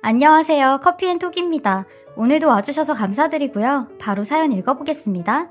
안녕하세요. 커피앤톡입니다. 오늘도 와주셔서 감사드리고요. 바로 사연 읽어보겠습니다.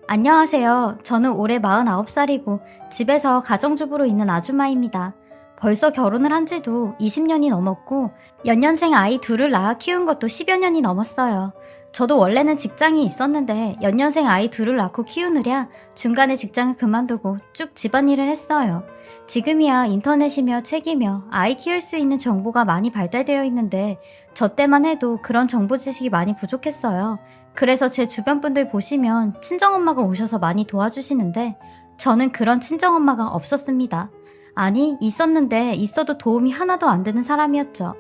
안녕하세요. 저는 올해 49살이고 집에서 가정주부로 있는 아줌마입니다. 벌써 결혼을 한 지도 20년이 넘었고 연년생 아이 둘을 낳아 키운 것도 10여 년이 넘었어요. 저도 원래는 직장이 있었는데 연년생 아이 둘을 낳고 키우느랴 중간에 직장을 그만두고 쭉 집안일을 했어요. 지금이야 인터넷이며 책이며 아이 키울 수 있는 정보가 많이 발달되어 있는데 저 때만 해도 그런 정보 지식이 많이 부족했어요. 그래서 제 주변 분들 보시면 친정엄마가 오셔서 많이 도와주시는데 저는 그런 친정엄마가 없었습니다. 아니, 있었는데 있어도 도움이 하나도 안 되는 사람이었죠.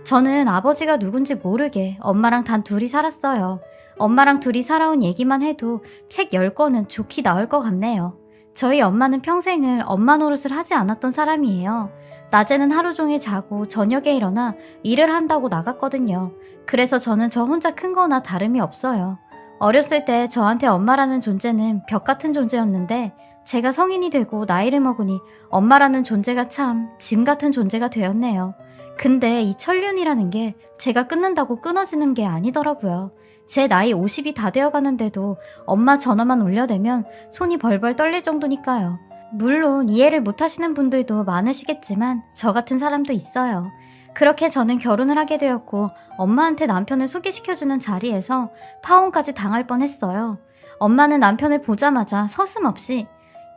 저는 아버지가 누군지 모르게 엄마랑 단 둘이 살았어요. 엄마랑 둘이 살아온 얘기만 해도 책 10권은 좋게 나올 것 같네요. 저희 엄마는 평생을 엄마 노릇을 하지 않았던 사람이에요. 낮에는 하루 종일 자고 저녁에 일어나 일을 한다고 나갔거든요. 그래서 저는 저 혼자 큰 거나 다름이 없어요. 어렸을 때 저한테 엄마라는 존재는 벽 같은 존재였는데 제가 성인이 되고 나이를 먹으니 엄마라는 존재가 참 짐 같은 존재가 되었네요. 근데 이 천륜이라는 게 제가 끊는다고 끊어지는 게 아니더라고요. 제 나이 50이 다 되어가는데도 엄마 전화만 올려대면 손이 벌벌 떨릴 정도니까요. 물론 이해를 못하시는 분들도 많으시겠지만 저 같은 사람도 있어요. 그렇게 저는 결혼을 하게 되었고 엄마한테 남편을 소개시켜주는 자리에서 파혼까지 당할 뻔했어요. 엄마는 남편을 보자마자 서슴없이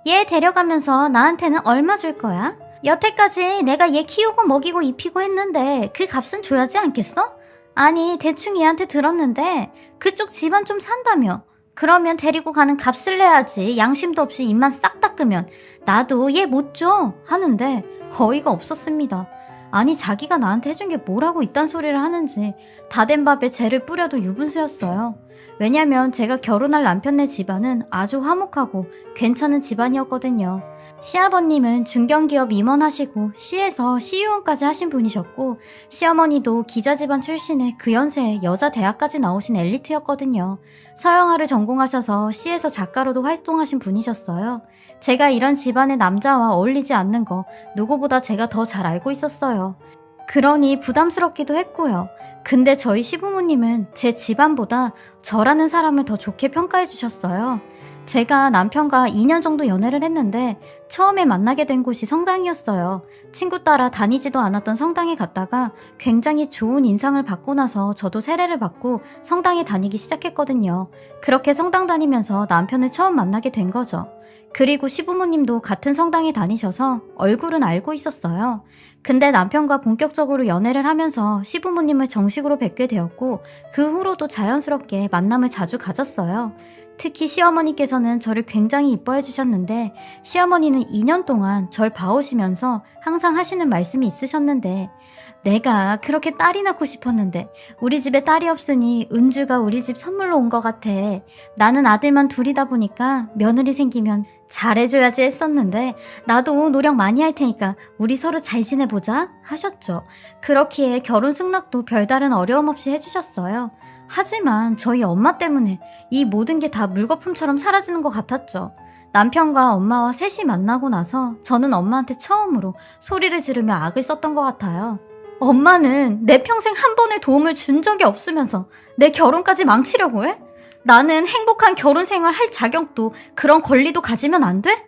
얘 데려가면서 나한테는 얼마 줄 거야? 여태까지 내가 얘 키우고 먹이고 입히고 했는데 그 값은 줘야지 않겠어? 아니 대충 얘한테 들었는데 그쪽 집안 좀 산다며. 그러면 데리고 가는 값을 내야지. 양심도 없이 입만 싹 닦으면 나도 얘 못 줘 하는데 어이가 없었습니다. 아니 자기가 나한테 해준 게 뭐라고 이딴 소리를 하는지 다 된 밥에 재를 뿌려도 유분수였어요. 왜냐면 제가 결혼할 남편네 집안은 아주 화목하고 괜찮은 집안이었거든요. 시아버님은 중견기업 임원하시고 시에서 CEO원까지 하신 분이셨고 시어머니도 기자 집안 출신의 그 연세에 여자 대학까지 나오신 엘리트였거든요. 서양화를 전공하셔서 시에서 작가로도 활동하신 분이셨어요. 제가 이런 집안의 남자와 어울리지 않는 거 누구보다 제가 더 잘 알고 있었어요. 그러니 부담스럽기도 했고요. 근데 저희 시부모님은 제 집안보다 저라는 사람을 더 좋게 평가해 주셨어요. 제가 남편과 2년 정도 연애를 했는데 처음에 만나게 된 곳이 성당이었어요. 친구 따라 다니지도 않았던 성당에 갔다가 굉장히 좋은 인상을 받고 나서 저도 세례를 받고 성당에 다니기 시작했거든요. 그렇게 성당 다니면서 남편을 처음 만나게 된 거죠. 그리고 시부모님도 같은 성당에 다니셔서 얼굴은 알고 있었어요. 근데 남편과 본격적으로 연애를 하면서 시부모님을 정식으로 뵙게 되었고 그 후로도 자연스럽게 만남을 자주 가졌어요. 특히 시어머니께서는 저를 굉장히 이뻐해 주셨는데 시어머니는 2년 동안 절 봐오시면서 항상 하시는 말씀이 있으셨는데 내가 그렇게 딸이 낳고 싶었는데 우리 집에 딸이 없으니 은주가 우리 집 선물로 온 것 같아. 나는 아들만 둘이다 보니까 며느리 생기면 잘해줘야지 했었는데 나도 노력 많이 할 테니까 우리 서로 잘 지내보자 하셨죠. 그렇기에 결혼 승낙도 별다른 어려움 없이 해주셨어요. 하지만 저희 엄마 때문에 이 모든 게 다 물거품처럼 사라지는 것 같았죠. 남편과 엄마와 셋이 만나고 나서 저는 엄마한테 처음으로 소리를 지르며 악을 썼던 것 같아요. 엄마는 내 평생 한 번의 도움을 준 적이 없으면서 내 결혼까지 망치려고 해? 나는 행복한 결혼 생활 할 자격도 그런 권리도 가지면 안 돼?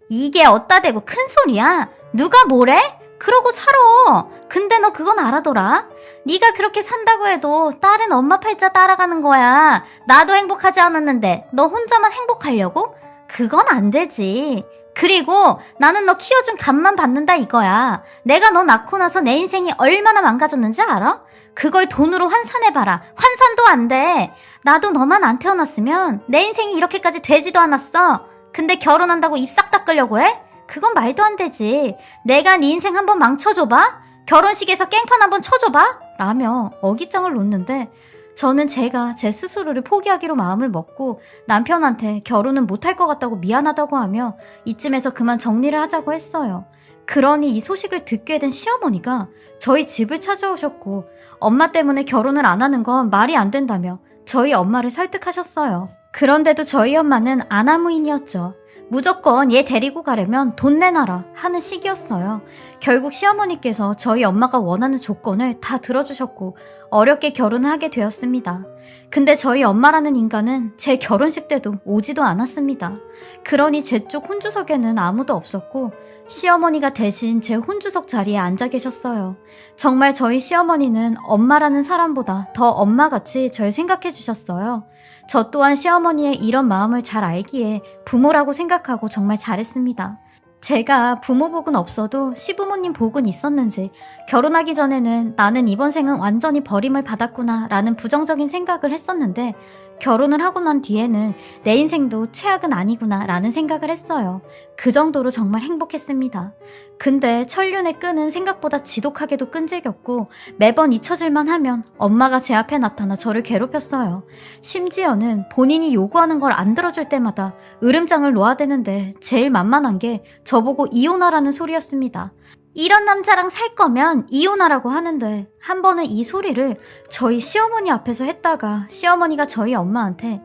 이게 어따 대고 큰 소리야? 누가 뭐래? 그러고 살아. 근데 너 그건 알아둬라. 네가 그렇게 산다고 해도 딸은 엄마 팔자 따라가는 거야. 나도 행복하지 않았는데 너 혼자만 행복하려고? 그건 안 되지. 그리고 나는 너 키워준 값만 받는다 이거야. 내가 너 낳고 나서 내 인생이 얼마나 망가졌는지 알아? 그걸 돈으로 환산해봐라. 환산도 안 돼. 나도 너만 안 태어났으면 내 인생이 이렇게까지 되지도 않았어. 근데 결혼한다고 입 싹 닦으려고 해? 그건 말도 안 되지. 내가 네 인생 한번 망쳐줘봐? 결혼식에서 깽판 한번 쳐줘봐? 라며 어깃장을 놓는데 저는 제가 제 스스로를 포기하기로 마음을 먹고 남편한테 결혼은 못할 것 같다고 미안하다고 하며 이쯤에서 그만 정리를 하자고 했어요. 그러니 이 소식을 듣게 된 시어머니가 저희 집을 찾아오셨고 엄마 때문에 결혼을 안 하는 건 말이 안 된다며 저희 엄마를 설득하셨어요. 그런데도 저희 엄마는 아나무인이었죠. 무조건 얘 데리고 가려면 돈 내놔라 하는 시기였어요. 결국 시어머니께서 저희 엄마가 원하는 조건을 다 들어주셨고 어렵게 결혼을 하게 되었습니다. 근데 저희 엄마라는 인간은 제 결혼식 때도 오지도 않았습니다. 그러니 제 쪽 혼주석에는 아무도 없었고 시어머니가 대신 제 혼주석 자리에 앉아 계셨어요. 정말 저희 시어머니는 엄마라는 사람보다 더 엄마같이 절 생각해 주셨어요. 저 또한 시어머니의 이런 마음을 잘 알기에 부모라고 생각하고 정말 잘했습니다. 제가 부모 복은 없어도 시부모님 복은 있었는지 결혼하기 전에는 나는 이번 생은 완전히 버림을 받았구나 라는 부정적인 생각을 했었는데 결혼을 하고 난 뒤에는 내 인생도 최악은 아니구나 라는 생각을 했어요. 그 정도로 정말 행복했습니다. 근데 천륜의 끈은 생각보다 지독하게도 끈질겼고 매번 잊혀질만 하면 엄마가 제 앞에 나타나 저를 괴롭혔어요. 심지어는 본인이 요구하는 걸 안 들어줄 때마다 으름장을 놓아야 되는데 제일 만만한 게 저보고 이혼하라는 소리였습니다. 이런 남자랑 살 거면 이혼하라고 하는데 한 번은 이 소리를 저희 시어머니 앞에서 했다가 시어머니가 저희 엄마한테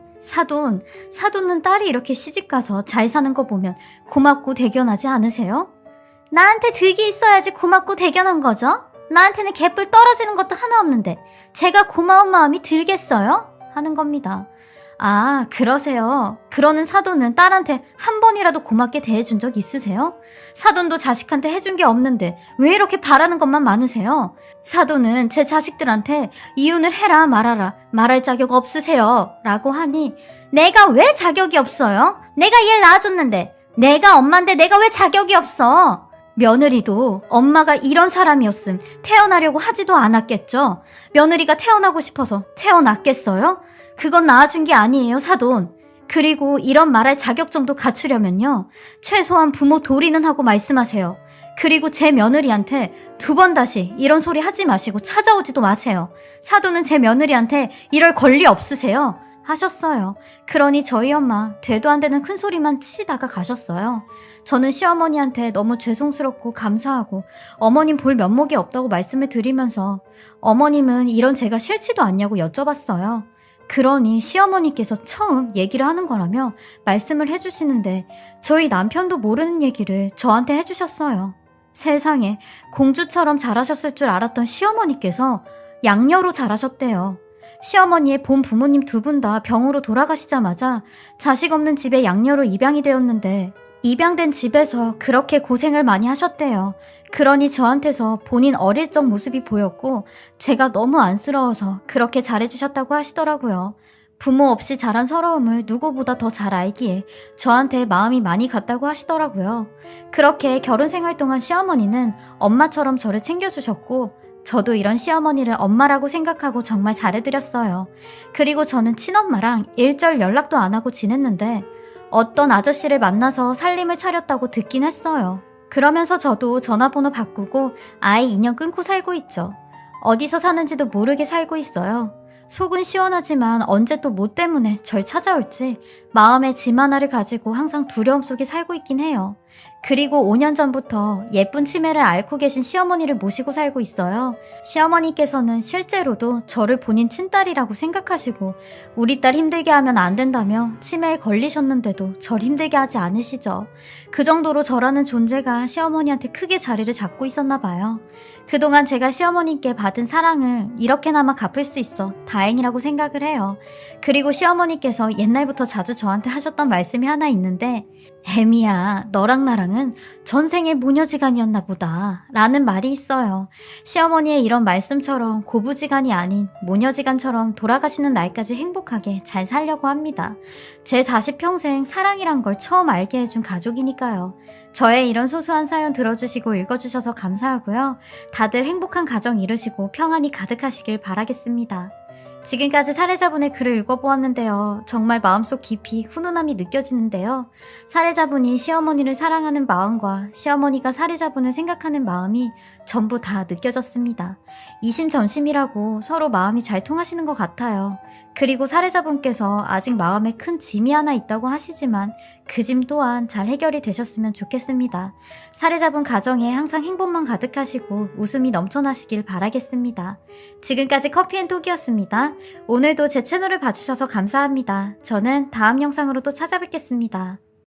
사돈은 딸이 이렇게 시집가서 잘 사는 거 보면 고맙고 대견하지 않으세요? 나한테 득이 있어야지 고맙고 대견한 거죠? 나한테는 개뿔 떨어지는 것도 하나 없는데 제가 고마운 마음이 들겠어요? 하는 겁니다. 아, 그러세요. 그러는 사돈은 딸한테 한 번이라도 고맙게 대해준 적 있으세요? 사돈도 자식한테 해준 게 없는데 왜 이렇게 바라는 것만 많으세요? 사돈은 제 자식들한테 이혼을 해라 말아라 말할 자격 없으세요 라고 하니 내가 왜 자격이 없어요? 내가 얘를 낳아줬는데 내가 엄마인데 내가 왜 자격이 없어? 며느리도 엄마가 이런 사람이었음 태어나려고 하지도 않았겠죠? 며느리가 태어나고 싶어서 태어났겠어요? 그건 낳아준 게 아니에요, 사돈. 그리고 이런 말할 자격 정도 갖추려면요. 최소한 부모 도리는 하고 말씀하세요. 그리고 제 며느리한테 두 번 다시 이런 소리 하지 마시고 찾아오지도 마세요. 사돈은 제 며느리한테 이럴 권리 없으세요. 하셨어요. 그러니 저희 엄마 되도 안 되는 큰 소리만 치시다가 가셨어요. 저는 시어머니한테 너무 죄송스럽고 감사하고 어머님 볼 면목이 없다고 말씀을 드리면서 어머님은 이런 제가 싫지도 않냐고 여쭤봤어요. 그러니 시어머니께서 처음 얘기를 하는 거라며 말씀을 해주시는데 저희 남편도 모르는 얘기를 저한테 해주셨어요. 세상에 공주처럼 잘하셨을 줄 알았던 시어머니께서 양녀로 잘하셨대요. 시어머니의 본 부모님 두 분 다 병으로 돌아가시자마자 자식 없는 집에 양녀로 입양이 되었는데 입양된 집에서 그렇게 고생을 많이 하셨대요. 그러니 저한테서 본인 어릴 적 모습이 보였고 제가 너무 안쓰러워서 그렇게 잘해주셨다고 하시더라고요. 부모 없이 자란 서러움을 누구보다 더 잘 알기에 저한테 마음이 많이 갔다고 하시더라고요. 그렇게 결혼 생활 동안 시어머니는 엄마처럼 저를 챙겨주셨고 저도 이런 시어머니를 엄마라고 생각하고 정말 잘해드렸어요. 그리고 저는 친엄마랑 일절 연락도 안 하고 지냈는데 어떤 아저씨를 만나서 살림을 차렸다고 듣긴 했어요. 그러면서 저도 전화번호 바꾸고 아예 인연 끊고 살고 있죠. 어디서 사는지도 모르게 살고 있어요. 속은 시원하지만 언제 또 뭐 때문에 절 찾아올지 마음에 짐 하나를 가지고 항상 두려움 속에 살고 있긴 해요. 그리고 5년 전부터 예쁜 치매를 앓고 계신 시어머니를 모시고 살고 있어요. 시어머니께서는 실제로도 저를 본인 친딸이라고 생각하시고 우리 딸 힘들게 하면 안 된다며 치매에 걸리셨는데도 절 힘들게 하지 않으시죠. 그 정도로 저라는 존재가 시어머니한테 크게 자리를 잡고 있었나 봐요. 그동안 제가 시어머님께 받은 사랑을 이렇게나마 갚을 수 있어 다행이라고 생각을 해요. 그리고 시어머니께서 옛날부터 자주 저한테 하셨던 말씀이 하나 있는데 애미야, 너랑 나랑은 전생의 모녀지간이었나 보다 라는 말이 있어요. 시어머니의 이런 말씀처럼 고부지간이 아닌 모녀지간처럼 돌아가시는 날까지 행복하게 잘 살려고 합니다. 제 자식 평생 사랑이란 걸 처음 알게 해준 가족이니까요. 저의 이런 소소한 사연 들어주시고 읽어주셔서 감사하고요. 다들 행복한 가정 이루시고 평안이 가득하시길 바라겠습니다. 지금까지 살해자분의 글을 읽어보았는데요. 정말 마음속 깊이 훈훈함이 느껴지는데요. 살해자분이 시어머니를 사랑하는 마음과 시어머니가 살해자분을 생각하는 마음이 전부 다 느껴졌습니다. 이심전심이라고 서로 마음이 잘 통하시는 것 같아요. 그리고 살해자분께서 아직 마음에 큰 짐이 하나 있다고 하시지만 그 짐 또한 잘 해결이 되셨으면 좋겠습니다. 살해자분 가정에 항상 행복만 가득하시고 웃음이 넘쳐나시길 바라겠습니다. 지금까지 커피앤톡이었습니다. 오늘도 제 채널을 봐주셔서 감사합니다. 저는 다음 영상으로 또 찾아뵙겠습니다.